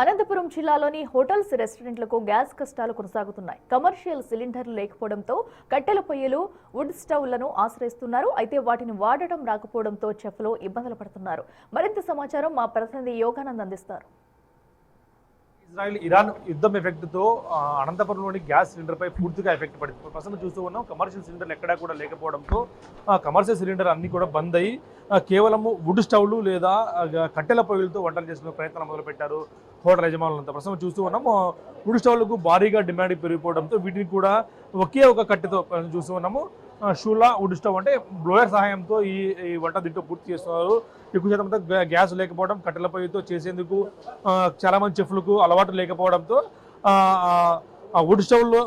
అనంతపురం జిల్లాలోని hotels రెస్టారెంట్లకు gas కష్టాలు కొనసాగుతున్నాయి. కమర్షియల్ సిలిండర్లు లేకపోవడంతో కట్టెల పొయ్యిలు, వుడ్ స్టవ్లను ఆశ్రయిస్తున్నారు. అయితే వాటిని వాడటం రాకపోవడంతో చెఫ్లు ఇబ్బందులు పడుతున్నారు. మరింత సమాచారం మా ప్రతినిధి యోగానంద్ అందిస్తారు. ఇజ్రాయెల్-ఇరాన్ యుద్ధం ఎఫెక్ట్తో అనంతపురంలోని గ్యాస్ సిలిండర్పై పూర్తిగా ఎఫెక్ట్ పడింది. ప్రస్తుతం చూస్తూ ఉన్నాం, కమర్షియల్ సిలిండర్లు ఎక్కడా కూడా లేకపోవడంతో కమర్షియల్ సిలిండర్ అన్ని కూడా బంద్ అయ్యి కేవలం వుడ్ స్టవ్లు లేదా కట్టెల పొయ్యిలతో వంటలు చేసుకునే ప్రయత్నాలు మొదలుపెట్టారు హోటల్ యజమానులంతా. ప్రస్తుతం చూస్తూ ఉన్నాం, వుడ్ స్టవ్లకు భారీగా డిమాండ్ పెరిగిపోవడంతో వీటిని కూడా ఒకే ఒక కట్టెతో చూస్తూ ఉన్నాము. షూలా వుడ్ స్టవ్ అంటే బ్లోయర్ సహాయంతో ఈ వంట దీంట్లో పూర్తి చేస్తున్నారు. ఎక్కువ శాతం అంతా గ్యాస్ లేకపోవడం, కట్టెల పొయ్యితో చేసేందుకు చాలామంది చెఫ్లకు అలవాటు లేకపోవడంతో వుడ్ స్టవ్లో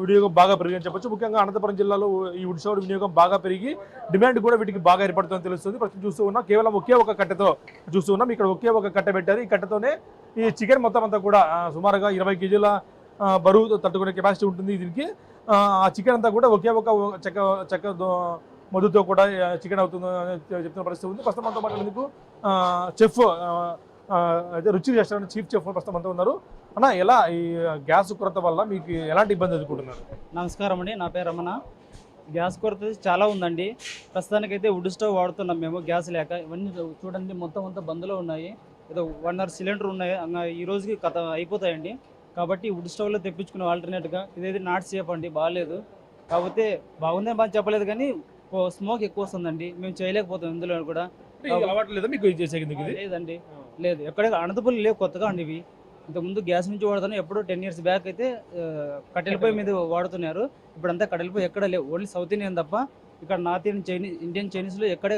వినియోగం బాగా పెరిగిందని చెప్పొచ్చు. ముఖ్యంగా అనంతపురం జిల్లాలో ఈ వుడ్ స్టవ్ వినియోగం బాగా పెరిగి డిమాండ్ కూడా వీటికి బాగా ఏర్పడుతుందని తెలుస్తుంది. ప్రస్తుతం చూస్తూ ఉన్నాం, కేవలం ఒకే ఒక కట్టెతో చూస్తూ ఉన్నాం. ఇక్కడ ఒకే ఒక కట్టె పెట్టారు. ఈ కట్టెతోనే ఈ చికెన్ మొత్తం అంతా కూడా సుమారుగా 20 కేజీల బరువు తట్టుకునే కెపాసిటీ ఉంటుంది దీనికి. ఆ చికెన్ అంతా కూడా ఒకే ఒక చెక్క మొద్దుతో కూడా చికెన్ అవుతుందని చెప్తున్న పరిస్థితి ఉంది. ప్రస్తుతం మనతో మాట్లాడేందుకు చెఫ్ అయితే రుచి రెస్టారెంట్ చీఫ్ చెఫ్ ప్రస్తుతం అంతా ఉన్నారు. అన్న, ఎలా ఈ గ్యాస్ కొరత వల్ల మీకు ఎలాంటి ఇబ్బంది ఎదుర్కొంటున్నారు? నమస్కారం అండి, నా పేరు రమణ. గ్యాస్ కొరత చాలా ఉందండి. ప్రస్తుతానికైతే వుడ్ స్టవ్ వాడుతున్నాం మేము, గ్యాస్ లేక. ఇవన్నీ చూడండి, మొత్తం అంతా బంద్లో ఉన్నాయి. ఏదో 1 hour సిలిండర్ ఉన్నాయి, ఈ రోజుకి కథ అయిపోతాయండి. కాబట్టి వుడ్ స్టవ్లో తెప్పించుకునే ఆల్టర్నేట్గా ఇదేది నాట్ సేఫ్ అండి, బాగాలేదు. కాకపోతే బాగుందని బాగా చెప్పలేదు, కానీ స్మోక్ ఎక్కువ వస్తుందండి. మేము చేయలేకపోతాం ఇందులో కూడా. అలవాటు లేదా మీకు? లేదండి, లేదు. ఎక్కడ అనంతపురం లేవు, కొత్తగా అండి ఇవి. ఇంతకుముందు గ్యాస్ నుంచి వాడుతాను, ఎప్పుడో 10 years బ్యాక్ అయితే కట్టెల పొయ్యి మీద వాడుతున్నారు. ఇప్పుడంతా కట్టెల పొయ్యి ఎక్కడ లేవు, ఓన్లీ సౌత్ ఇండియన్ తప్ప. ఇక్కడ నార్త్ ఇండియన్ చైనీస్లో ఎక్కడ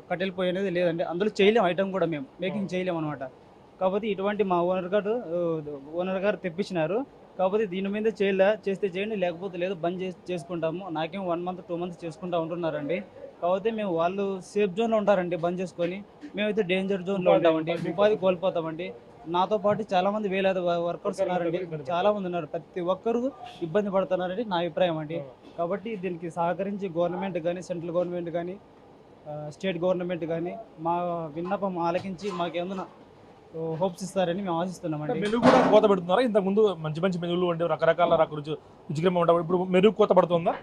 కట్టెల పొయ్యి అనేది లేదండి. అందులో చేయలేము ఐటమ్ కూడా, మేము మేకింగ్ చేయలేము అనమాట. కాకపోతే ఇటువంటి మా ఓనర్ గారు తెప్పించినారు. కాకపోతే దీని మీద చేస్తే చేయండి, లేకపోతే లేదు, బంద్ చేసుకుంటాము. నాకేం 1 month 2 months చేసుకుంటా ఉంటున్నారండి. కాకపోతే మేము వాళ్ళు సేఫ్ జోన్లో ఉంటారండి బంద్ చేసుకొని, మేమైతే డేంజర్ జోన్లో ఉంటామండి, ఉపాధి కోల్పోతామండి. నాతో పాటు చాలామంది వేలాది వర్కర్స్ ఉన్నారండి, చాలామంది ఉన్నారు. ప్రతి ఒక్కరు ఇబ్బంది పడుతున్నారండి నా అభిప్రాయం అండి. కాబట్టి దీనికి సహకరించి గవర్నమెంట్ కానీ, సెంట్రల్ గవర్నమెంట్ కానీ, స్టేట్ గవర్నమెంట్ కానీ మా విన్నపం ఆలకించి మాకేమన్నా హోప్స్ ఇస్తారని మేము ఆశిస్తున్నామండి. మెను కూడా కోత పెడుతున్నారా? ఇంతకుముందు మంచి మంచి మెనులు అంటే రకరకాల రుచికరంగా ఉంటాయి, ఇప్పుడు మెను కోత పడుతుందా?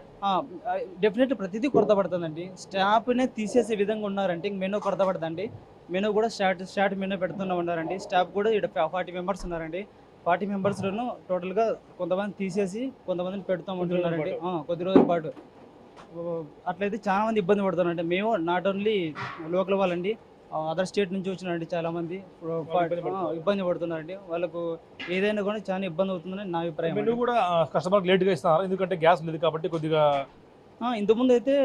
డెఫినెట్లీ ప్రతిదీ కొరత పడుతుందండి. స్టాఫ్నే తీసేసే విధంగా ఉన్నారంటే ఇంక మెను కొరత పడుతుందండి. మెను కూడా స్టార్ట్ మెను పెడుతూనే ఉన్నారండి. స్టాఫ్ కూడా ఇక్కడ 40 members ఉన్నారండి. 40 members-లోనూ టోటల్గా కొంతమంది తీసేసి కొంతమందిని పెడుతూ ఉంటున్నారండి కొద్ది రోజుల పాటు. అట్లయితే చాలా మంది ఇబ్బంది పడుతున్నారండి. మేము నాట్ ఓన్లీ లోకల్ వాళ్ళండి, అదర్ స్టేట్ నుంచి వచ్చినారండి చాలామంది ఇబ్బంది పడుతున్నారండి. వాళ్ళకు ఏదైనా కూడా చాలా ఇబ్బంది అవుతుందని నా అభిప్రాయం. మెను కూడా కస్టమర్కి లేట్గా ఇస్తున్నారు, ఎందుకంటే గ్యాస్ లేదు కాబట్టి కొద్దిగా. ఇంతకుముందు అయితే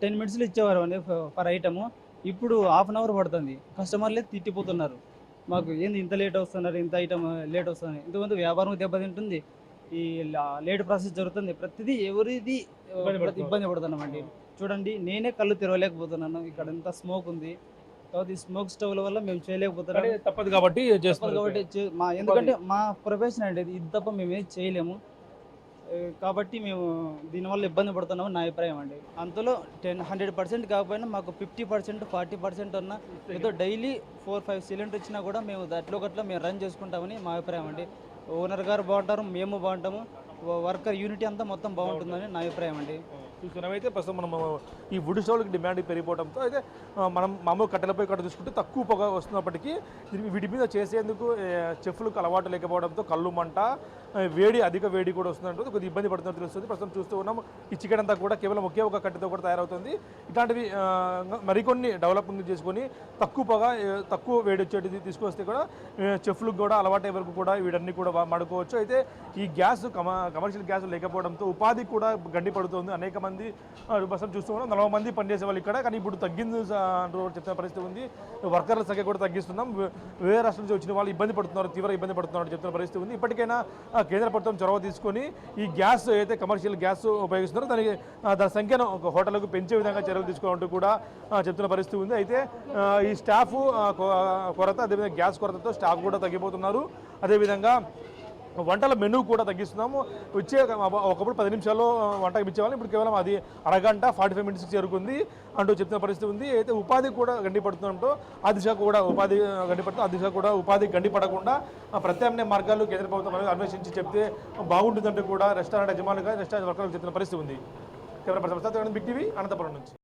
10 minutes ఇచ్చేవారు అండి పర్ ఐటము. ఇప్పుడు 1/2 hour పడుతుంది. కస్టమర్లే తిట్టిపోతున్నారు, మాకు ఏంది ఇంత లేట్ వస్తున్నారు, ఇంత ఐటమ్ లేట్ వస్తుంది. ఇంతకుముందు వ్యాపారం దెబ్బతింటుంది, ఈ లేట్ ప్రాసెస్ జరుగుతుంది. ప్రతిదీ ఎవరిది ఇబ్బంది పడుతున్నామండి. చూడండి, నేనే కళ్ళు తెరవలేకపోతున్నాను, ఇక్కడ ఎంత స్మోక్ ఉంది. కాబట్టి ఈ స్మోక్ స్టవ్ల వల్ల మేము చేయలేకపోతున్నాం. తప్పదు కాబట్టి ఎందుకంటే మా ప్రొఫెషన్ అండి ఇది తప్ప మేము ఏం చేయలేము. కాబట్టి మేము దీనివల్ల ఇబ్బంది పడుతున్నాము నా అభిప్రాయం అండి. అంతలో 100% కాకపోయినా మాకు 50% 40% ఉన్న ఏదో డైలీ 4-5 సిలిండర్ ఇచ్చినా కూడా మేము దాంట్లో గట్లా మేము రన్ చేసుకుంటామని మా అభిప్రాయం అండి. ఓనర్ గారు బాగుంటారు, మేము బాగుంటాము, వర్కర్ యూనిటీ అంతా మొత్తం బాగుంటుందని నా అభిప్రాయం అండి. చూసుకున్నమైతే ప్రస్తుతం మనం ఈ వుడ్ స్టవ్లకి డిమాండ్ పెరిగిపోవడంతో అయితే మనం మామూలు కట్టెలపై కట్ట తీసుకుంటే తక్కువ పొగ వస్తున్నప్పటికీ వీటి మీద చేసేందుకు చెఫ్లకు అలవాటు లేకపోవడంతో కళ్ళు మంట, అధిక వేడి కూడా వస్తుందంటే కొద్దిగా ఇబ్బంది పడుతుందని తెలుస్తుంది. ప్రస్తుతం చూస్తూ ఉన్నాం, ఈ చికెన్ అంతా కూడా కేవలం ఒకే ఒక కట్టెతో కూడా తయారవుతుంది. ఇట్లాంటివి మరికొన్ని డెవలపింగ్ చేసుకొని తక్కువ పొగ, తక్కువ వేడి వచ్చేటిది తీసుకొస్తే కూడా చెఫ్లకు కూడా అలవాటు వరకు కూడా వీటన్ని కూడా వాడుకోవచ్చు. అయితే ఈ గ్యాస్ కమర్షియల్ గ్యాస్ లేకపోవడంతో ఉపాధి కూడా గండి పడుతుంది. అనేక మంది ప్రస్తుతం చూస్తూ ఉన్నాం, 40 మంది పనిచేసే వాళ్ళు ఇక్కడ, కానీ ఇప్పుడు తగ్గింది అంటూ చెప్తున్న పరిస్థితి ఉంది. వర్కర్ల సంఖ్య కూడా తగ్గిస్తున్నాం, వేరే రాష్ట్రం నుంచి వచ్చిన వాళ్ళు ఇబ్బంది పడుతున్నారు, తీవ్ర ఇబ్బంది పడుతున్నారు చెప్తున్న పరిస్థితి ఉంది. ఇప్పటికైనా కేంద్ర ప్రభుత్వం చొరవ తీసుకొని ఈ గ్యాస్ అయితే కమర్షియల్ గ్యాస్ ఉపయోగిస్తున్నారో దాని సంఖ్యను ఒక హోటళ్లకు పెంచే విధంగా చర్యలు తీసుకోవాలంటూ కూడా చెప్తున్న పరిస్థితి ఉంది. అయితే ఈ స్టాఫ్ కొరత, అదేవిధంగా గ్యాస్ కొరతతో స్టాఫ్ కూడా తగ్గిపోతున్నారు. అదేవిధంగా వంటల మెనూ కూడా తగ్గిస్తున్నాము. వచ్చే ఒకప్పుడు 10 నిమిషాల్లో వంట ఇచ్చేవాళ్ళం, ఇప్పుడు కేవలం అది అరగంట 45 మినిట్స్కి చేరుకుంది అంటూ చెప్తున్న పరిస్థితి ఉంది. అయితే ఉపాధి కూడా గండిపడుతుందంటూ ఆ దిశ కూడా ఉపాధి గండిపడుతుంది. ఆ దిశ కూడా ఉపాధి గండిపడకుండా ప్రత్యామ్నాయ మార్గాలు కేంద్ర ప్రభుత్వం అనేది అన్వేషించి చెప్తే బాగుంటుందంటూ కూడా రెస్టారెంట్ యజమానులుగా రెస్టారెంట్ వర్కర్లు చెప్తున్న పరిస్థితి ఉంది. Camera person big TV Anantapuram నుంచి.